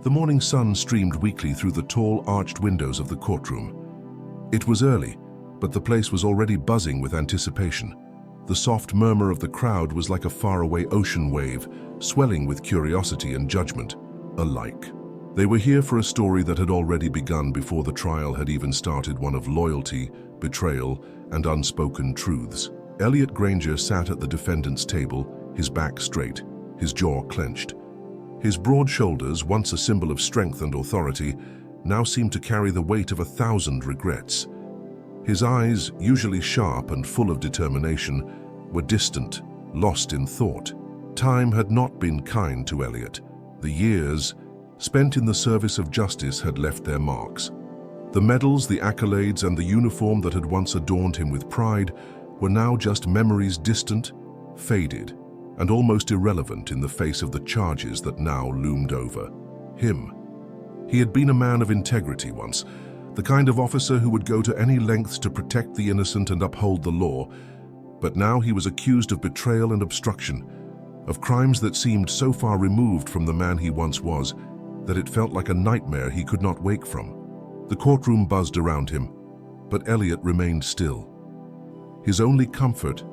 The morning sun streamed weakly through the tall, arched windows of the courtroom. It was early, but the place was already buzzing with anticipation. The soft murmur of the crowd was like a faraway ocean wave, swelling with curiosity and judgment alike. They were here for a story that had already begun before the trial had even started, one of loyalty, betrayal, and unspoken truths. Elliot Granger sat at the defendant's table, his back straight, his jaw clenched. His broad shoulders, once a symbol of strength and authority, now seemed to carry the weight of 1,000 regrets. His eyes, usually sharp and full of determination, were distant, lost in thought. Time had not been kind to Elliot. The years spent in the service of justice had left their marks. The medals, the accolades, and the uniform that had once adorned him with pride were now just memories, distant, faded, and almost irrelevant in the face of the charges that now loomed over him. He had been a man of integrity once, the kind of officer who would go to any lengths to protect the innocent and uphold the law, but now he was accused of betrayal and obstruction, of crimes that seemed so far removed from the man he once was that it felt like a nightmare he could not wake from. The courtroom buzzed around him, but Elliot remained still. His only comfort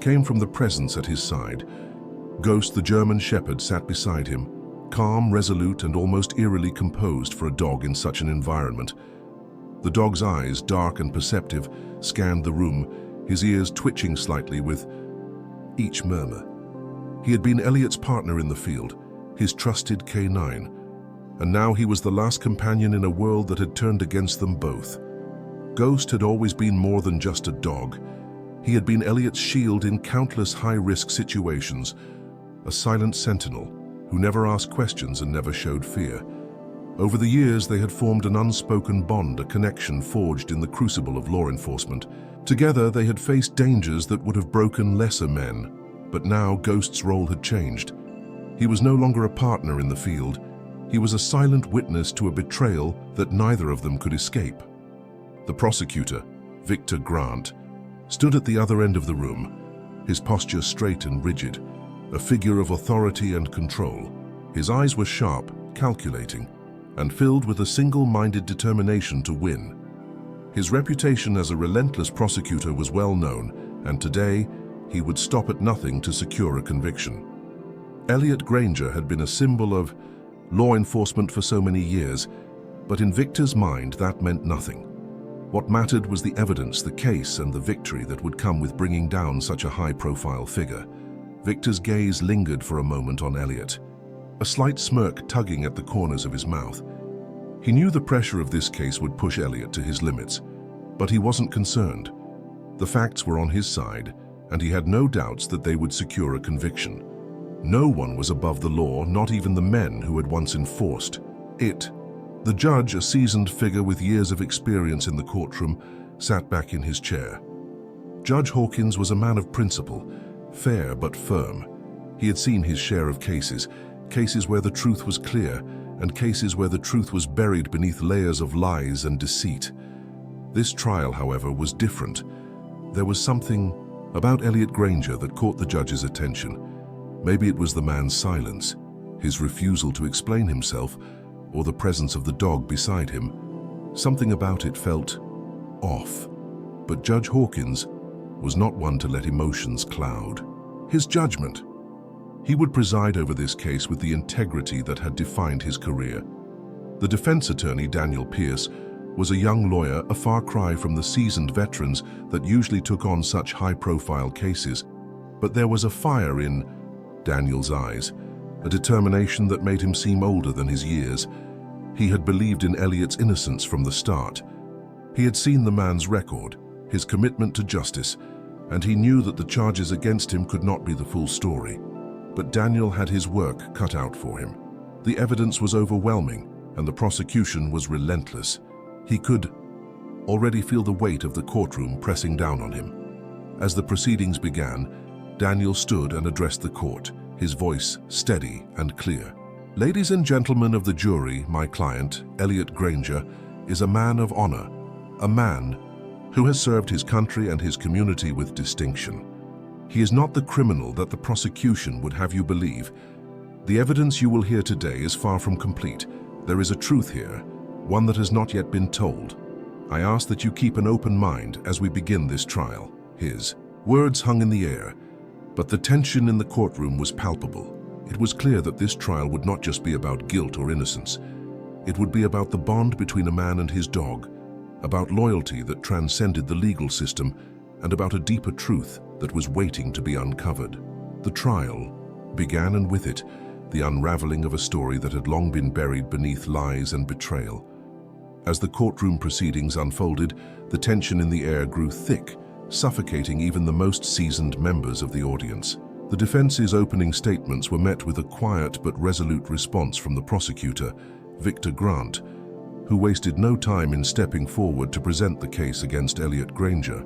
came from the presence at his side. Ghost, the German shepherd, sat beside him, calm, resolute, and almost eerily composed for a dog in such an environment. The dog's eyes, dark and perceptive, scanned the room, his ears twitching slightly with each murmur. He had been Elliot's partner in the field, his trusted K9, and now he was the last companion in a world that had turned against them both. Ghost had always been more than just a dog. He had been Elliot's shield in countless high-risk situations, a silent sentinel who never asked questions and never showed fear. Over the years, they had formed an unspoken bond, a connection forged in the crucible of law enforcement. Together, they had faced dangers that would have broken lesser men, but now Ghost's role had changed. He was no longer a partner in the field. He was a silent witness to a betrayal that neither of them could escape. The prosecutor, Victor Grant, stood at the other end of the room, his posture straight and rigid, a figure of authority and control. His eyes were sharp, calculating, and filled with a single-minded determination to win. His reputation as a relentless prosecutor was well known, and today he would stop at nothing to secure a conviction. Elliot Granger had been a symbol of law enforcement for so many years, but in Victor's mind that meant nothing. What mattered was the evidence, the case, and the victory that would come with bringing down such a high-profile figure. Victor's gaze lingered for a moment on Elliot, a slight smirk tugging at the corners of his mouth. He knew the pressure of this case would push Elliot to his limits, but he wasn't concerned. The facts were on his side, and he had no doubts that they would secure a conviction. No one was above the law, not even the men who had once enforced it. The judge, a seasoned figure with years of experience in the courtroom, sat back in his chair. Judge Hawkins was a man of principle, fair but firm. He had seen his share of cases where the truth was clear, and cases where the truth was buried beneath layers of lies and deceit. This trial, however, was different. There was something about Elliot Granger that caught the judge's attention. Maybe it was the man's silence, his refusal to explain himself, or the presence of the dog beside him. Something about it felt off. But Judge Hawkins was not one to let emotions cloud his judgment. He would preside over this case with the integrity that had defined his career. The defense attorney, Daniel Pierce, was a young lawyer, a far cry from the seasoned veterans that usually took on such high-profile cases. But there was a fire in Daniel's eyes, a determination that made him seem older than his years. He had believed in Elliot's innocence from the start. He had seen the man's record, his commitment to justice, and he knew that the charges against him could not be the full story. But Daniel had his work cut out for him. The evidence was overwhelming, and the prosecution was relentless. He could already feel the weight of the courtroom pressing down on him. As the proceedings began, Daniel stood and addressed the court, his voice steady and clear. "Ladies and gentlemen of the jury, my client, Elliot Granger, is a man of honor, a man who has served his country and his community with distinction. He is not the criminal that the prosecution would have you believe. The evidence you will hear today is far from complete. There is a truth here, one that has not yet been told. I ask that you keep an open mind as we begin this trial. His words hung in the air, but the tension in the courtroom was palpable. It was clear that this trial would not just be about guilt or innocence. It would be about the bond between a man and his dog, about loyalty that transcended the legal system, and about a deeper truth that was waiting to be uncovered. The trial began, and with it, the unraveling of a story that had long been buried beneath lies and betrayal. As the courtroom proceedings unfolded, the tension in the air grew thick, suffocating even the most seasoned members of the audience. The defense's opening statements were met with a quiet but resolute response from the prosecutor, Victor Grant, who wasted no time in stepping forward to present the case against Elliot Granger.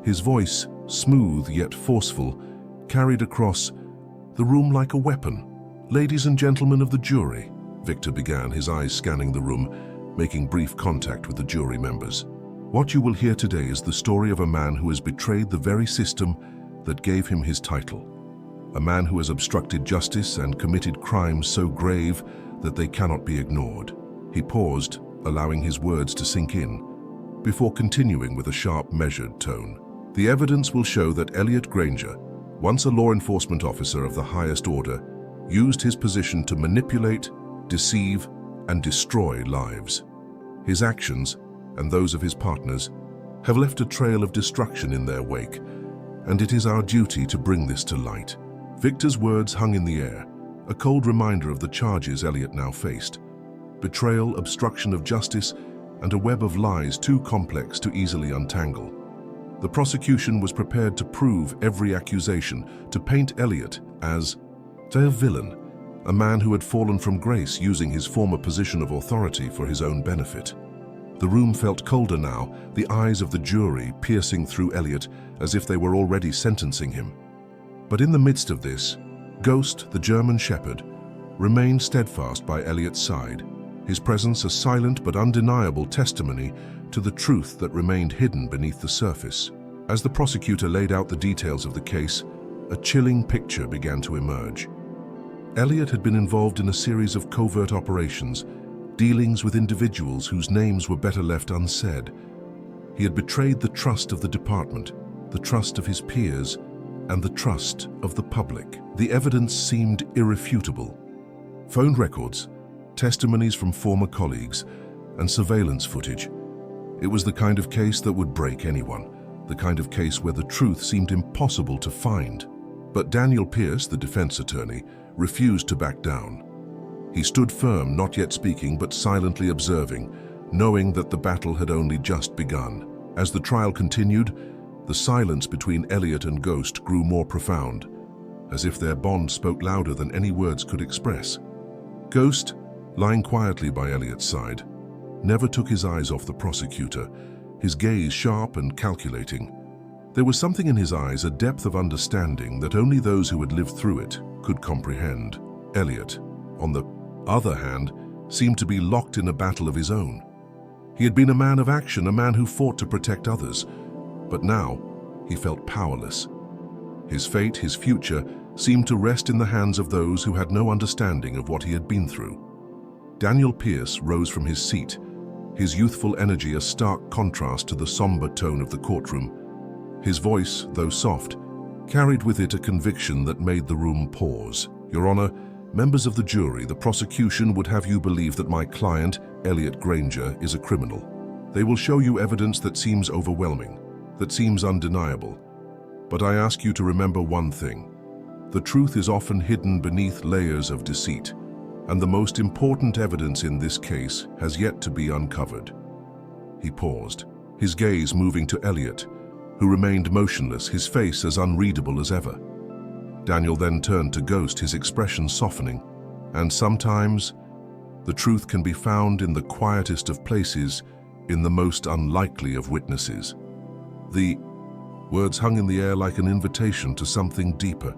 His voice, smooth yet forceful, carried across the room like a weapon. "Ladies and gentlemen of the jury," Victor began, his eyes scanning the room, making brief contact with the jury members. "What you will hear today is the story of a man who has betrayed the very system that gave him his title. A man who has obstructed justice and committed crimes so grave that they cannot be ignored." He paused, allowing his words to sink in, before continuing with a sharp, measured tone. "The evidence will show that Elliot Granger, once a law enforcement officer of the highest order, used his position to manipulate, deceive, and destroy lives. His actions, and those of his partners, have left a trail of destruction in their wake, and it is our duty to bring this to light." Victor's words hung in the air, a cold reminder of the charges Elliot now faced. Betrayal, obstruction of justice, and a web of lies too complex to easily untangle. The prosecution was prepared to prove every accusation, to paint Elliot as their villain, a man who had fallen from grace using his former position of authority for his own benefit. The room felt colder now, the eyes of the jury piercing through Elliot as if they were already sentencing him. But in the midst of this, Ghost, the German shepherd, remained steadfast by Elliot's side, his presence a silent but undeniable testimony to the truth that remained hidden beneath the surface. As the prosecutor laid out the details of the case, a chilling picture began to emerge. Elliot had been involved in a series of covert operations, dealings with individuals whose names were better left unsaid. He had betrayed the trust of the department, the trust of his peers, and the trust of the public. The evidence seemed irrefutable. Phone records, testimonies from former colleagues, and surveillance footage. It was the kind of case that would break anyone, the kind of case where the truth seemed impossible to find. But Daniel Pierce, the defense attorney, refused to back down. He stood firm, not yet speaking, but silently observing, knowing that the battle had only just begun. As the trial continued, the silence between Elliot and Ghost grew more profound, as if their bond spoke louder than any words could express. Ghost, lying quietly by Elliot's side, never took his eyes off the prosecutor, his gaze sharp and calculating. There was something in his eyes, a depth of understanding that only those who had lived through it could comprehend. Elliot, on the other hand, seemed to be locked in a battle of his own. He had been a man of action, a man who fought to protect others, but now he felt powerless. His fate, his future, seemed to rest in the hands of those who had no understanding of what he had been through. Daniel Pierce rose from his seat, his youthful energy a stark contrast to the somber tone of the courtroom. His voice, though soft, carried with it a conviction that made the room pause. "Your Honor, members of the jury, the prosecution would have you believe that my client, Elliot Granger, is a criminal. They will show you evidence that seems overwhelming, that seems undeniable. But I ask you to remember one thing. The truth is often hidden beneath layers of deceit, and the most important evidence in this case has yet to be uncovered." He paused, his gaze moving to Elliot, who remained motionless, his face as unreadable as ever. Daniel then turned to Ghost, his expression softening. "And sometimes, the truth can be found in the quietest of places, in the most unlikely of witnesses." The words hung in the air like an invitation to something deeper.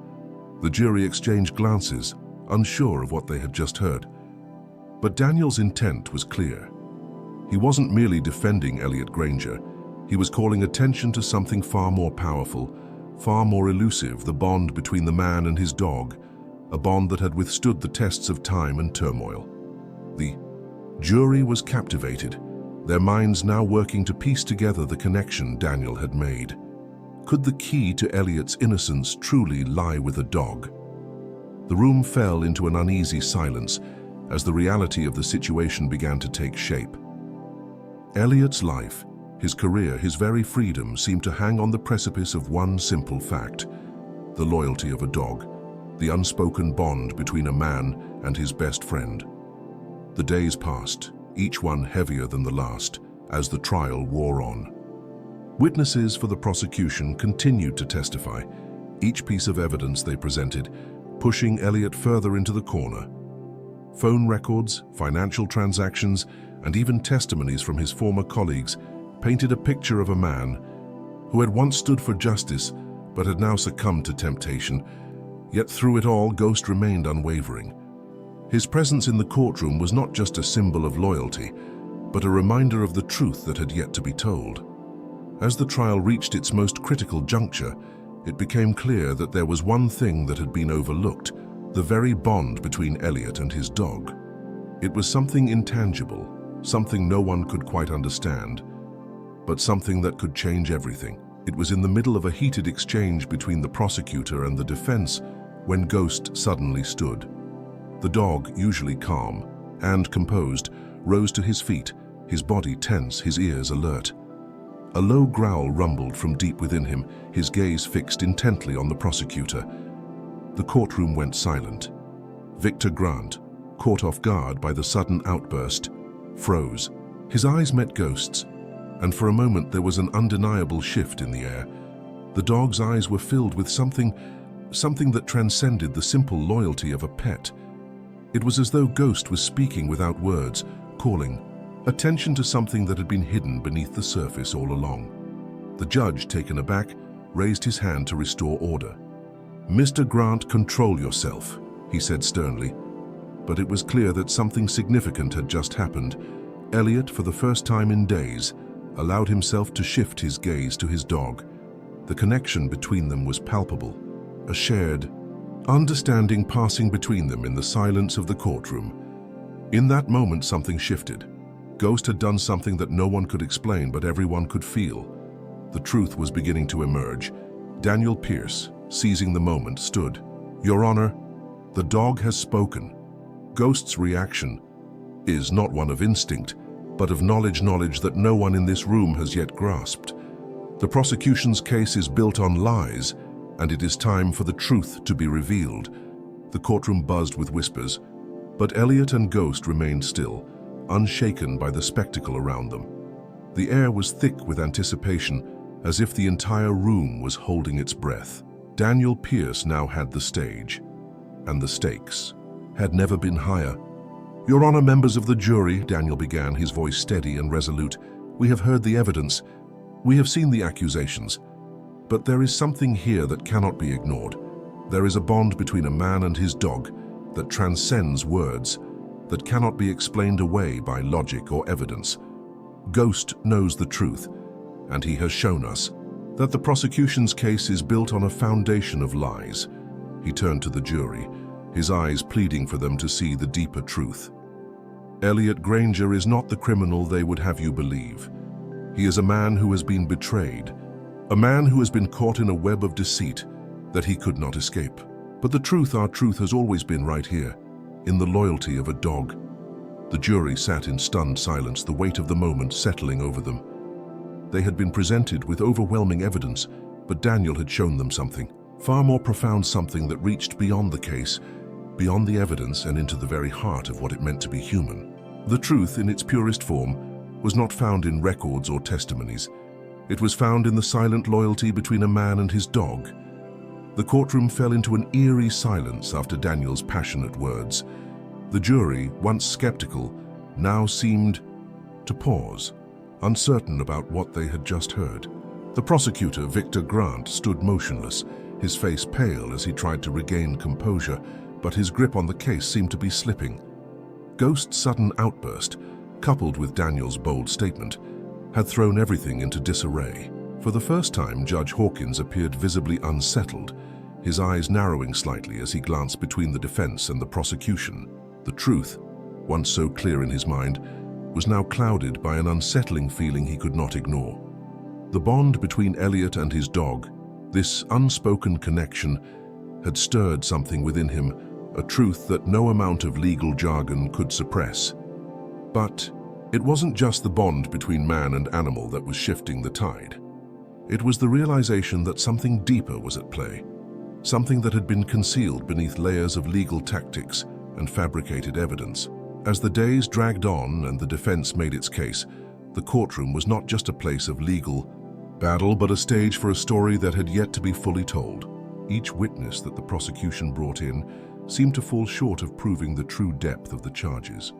The jury exchanged glances, unsure of what they had just heard. But Daniel's intent was clear. He wasn't merely defending Elliot Granger. He was calling attention to something far more powerful, far more elusive, the bond between the man and his dog, a bond that had withstood the tests of time and turmoil. The jury was captivated, their minds now working to piece together the connection Daniel had made. Could the key to Elliot's innocence truly lie with a dog? The room fell into an uneasy silence as the reality of the situation began to take shape. Elliot's life, his career, his very freedom seemed to hang on the precipice of one simple fact: the loyalty of a dog, the unspoken bond between a man and his best friend. The days passed, each one heavier than the last, as the trial wore on. Witnesses for the prosecution continued to testify, each piece of evidence they presented pushing Elliot further into the corner. Phone records, financial transactions, and even testimonies from his former colleagues painted a picture of a man who had once stood for justice but had now succumbed to temptation. Yet through it all, Ghost remained unwavering. His presence in the courtroom was not just a symbol of loyalty, but a reminder of the truth that had yet to be told. As the trial reached its most critical juncture, it became clear that there was one thing that had been overlooked: the very bond between Elliot and his dog. It was something intangible, something no one could quite understand, but something that could change everything. It was in the middle of a heated exchange between the prosecutor and the defense when Ghost suddenly stood. The dog, usually calm and composed, rose to his feet, his body tense, his ears alert. A low growl rumbled from deep within him, his gaze fixed intently on the prosecutor. The courtroom went silent. Victor Grant, caught off guard by the sudden outburst, froze. His eyes met Ghost's, and for a moment there was an undeniable shift in the air. The dog's eyes were filled with something that transcended the simple loyalty of a pet. It was as though Ghost was speaking without words, calling attention to something that had been hidden beneath the surface all along. The judge, taken aback, raised his hand to restore order. "Mr. Grant, control yourself," he said sternly. But it was clear that something significant had just happened. Elliot, for the first time in days, allowed himself to shift his gaze to his dog. The connection between them was palpable, a shared understanding passing between them in the silence of the courtroom. In that moment, something shifted. Ghost had done something that no one could explain, but everyone could feel. The truth was beginning to emerge. Daniel Pierce, seizing the moment, stood. "Your Honor, the dog has spoken." Ghost's reaction is not one of instinct, but of knowledge that no one in this room has yet grasped. The prosecution's case is built on lies, and it is time for the truth to be revealed. The courtroom buzzed with whispers, but Elliot and Ghost remained still, unshaken by the spectacle around them. The air was thick with anticipation, as if the entire room was holding its breath. Daniel Pierce now had the stage, and the stakes had never been higher. "Your Honor, members of the jury," Daniel began, his voice steady and resolute, "we have heard the evidence. We have seen the accusations. But there is something here that cannot be ignored. There is a bond between a man and his dog that transcends words, that cannot be explained away by logic or evidence. Ghost knows the truth, and he has shown us that the prosecution's case is built on a foundation of lies." He turned to the jury, his eyes pleading for them to see the deeper truth. "Elliot Granger is not the criminal they would have you believe. He is a man who has been betrayed, a man who has been caught in a web of deceit that he could not escape. But the truth, our truth, has always been right here, in the loyalty of a dog." The jury sat in stunned silence, the weight of the moment settling over them. They had been presented with overwhelming evidence, but Daniel had shown them something, far more profound, something that reached beyond the case, beyond the evidence, and into the very heart of what it meant to be human. The truth, in its purest form, was not found in records or testimonies. It was found in the silent loyalty between a man and his dog. The courtroom fell into an eerie silence after Daniel's passionate words. The jury, once skeptical, now seemed to pause, uncertain about what they had just heard. The prosecutor, Victor Grant, stood motionless, his face pale as he tried to regain composure, but his grip on the case seemed to be slipping. Ghost's sudden outburst, coupled with Daniel's bold statement, had thrown everything into disarray. For the first time, Judge Hawkins appeared visibly unsettled, his eyes narrowing slightly as he glanced between the defense and the prosecution. The truth, once so clear in his mind, was now clouded by an unsettling feeling he could not ignore. The bond between Elliot and his dog, this unspoken connection, had stirred something within him, a truth that no amount of legal jargon could suppress. But it wasn't just the bond between man and animal that was shifting the tide. It was the realization that something deeper was at play, something that had been concealed beneath layers of legal tactics and fabricated evidence. As the days dragged on and the defense made its case, the courtroom was not just a place of legal battle, but a stage for a story that had yet to be fully told. Each witness that the prosecution brought in seemed to fall short of proving the true depth of the charges.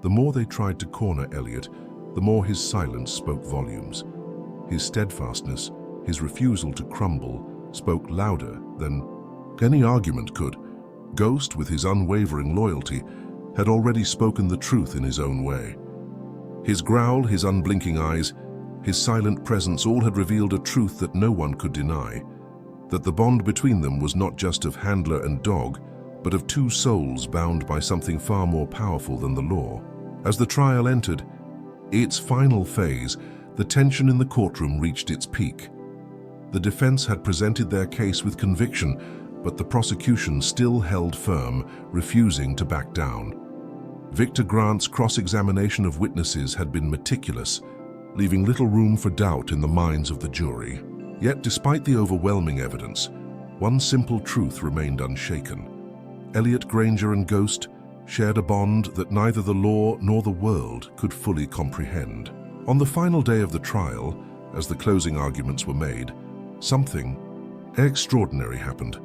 The more they tried to corner Elliot, the more his silence spoke volumes. His steadfastness, his refusal to crumble, spoke louder than any argument could. Ghost, with his unwavering loyalty, had already spoken the truth in his own way. His growl, his unblinking eyes, his silent presence all had revealed a truth that no one could deny, that the bond between them was not just of handler and dog, but of two souls bound by something far more powerful than the law. As the trial entered its final phase, the tension in the courtroom reached its peak. The defense had presented their case with conviction, but the prosecution still held firm, refusing to back down. Victor Grant's cross-examination of witnesses had been meticulous, leaving little room for doubt in the minds of the jury. Yet, despite the overwhelming evidence, one simple truth remained unshaken. Elliot Granger and Ghost shared a bond that neither the law nor the world could fully comprehend. On the final day of the trial, as the closing arguments were made, something extraordinary happened.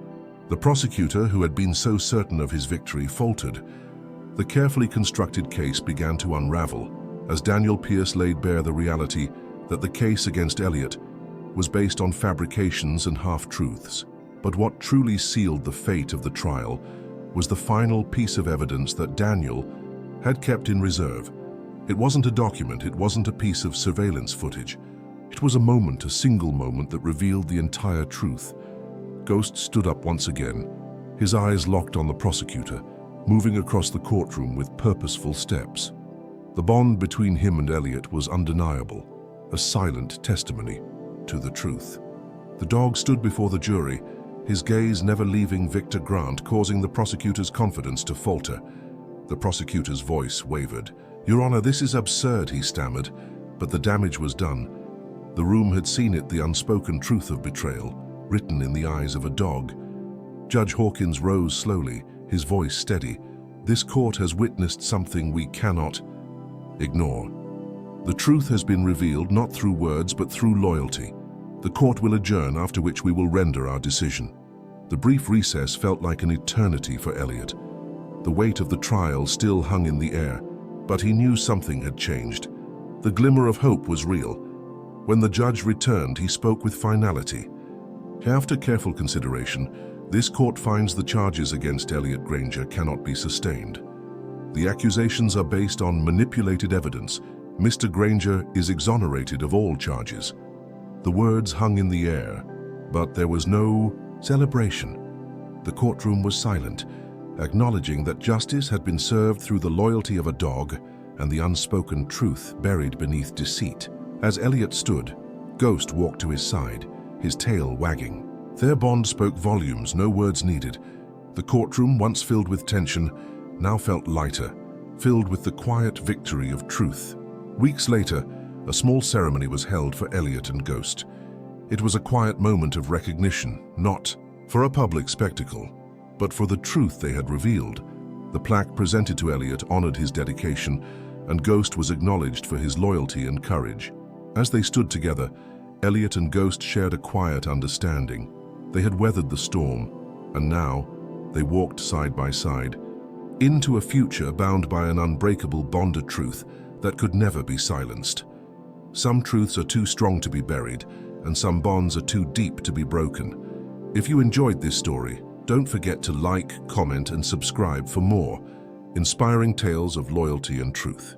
The prosecutor, who had been so certain of his victory, faltered. The carefully constructed case began to unravel as Daniel Pierce laid bare the reality that the case against Elliot was based on fabrications and half-truths. But what truly sealed the fate of the trial was the final piece of evidence that Daniel had kept in reserve. It wasn't a document, it wasn't a piece of surveillance footage. It was a moment, a single moment that revealed the entire truth. Ghost stood up once again, his eyes locked on the prosecutor, moving across the courtroom with purposeful steps. The bond between him and Elliot was undeniable, a silent testimony to the truth. The dog stood before the jury, his gaze never leaving Victor Grant, causing the prosecutor's confidence to falter. The prosecutor's voice wavered. "Your Honor, this is absurd," he stammered, but the damage was done. The room had seen it, the unspoken truth of betrayal, written in the eyes of a dog. Judge Hawkins rose slowly, his voice steady. "This court has witnessed something we cannot ignore. The truth has been revealed not through words but through loyalty. The court will adjourn, after which we will render our decision." The brief recess felt like an eternity for Elliot. The weight of the trial still hung in the air, but he knew something had changed. The glimmer of hope was real. When the judge returned, he spoke with finality. "After careful consideration, this court finds the charges against Elliot Granger cannot be sustained. The accusations are based on manipulated evidence. Mr. Granger is exonerated of all charges." The words hung in the air, but there was no celebration. The courtroom was silent, acknowledging that justice had been served through the loyalty of a dog and the unspoken truth buried beneath deceit. As Elliot stood, Ghost walked to his side, his tail wagging. Their bond spoke volumes, no words needed. The courtroom, once filled with tension, now felt lighter, filled with the quiet victory of truth. Weeks later, a small ceremony was held for Elliot and Ghost. It was a quiet moment of recognition, not for a public spectacle, but for the truth they had revealed. The plaque presented to Elliot honored his dedication, and Ghost was acknowledged for his loyalty and courage. As they stood together, Elliot and Ghost shared a quiet understanding. They had weathered the storm, and now they walked side by side into a future bound by an unbreakable bond of truth that could never be silenced. Some truths are too strong to be buried, and some bonds are too deep to be broken. If you enjoyed this story, don't forget to like, comment, and subscribe for more inspiring tales of loyalty and truth.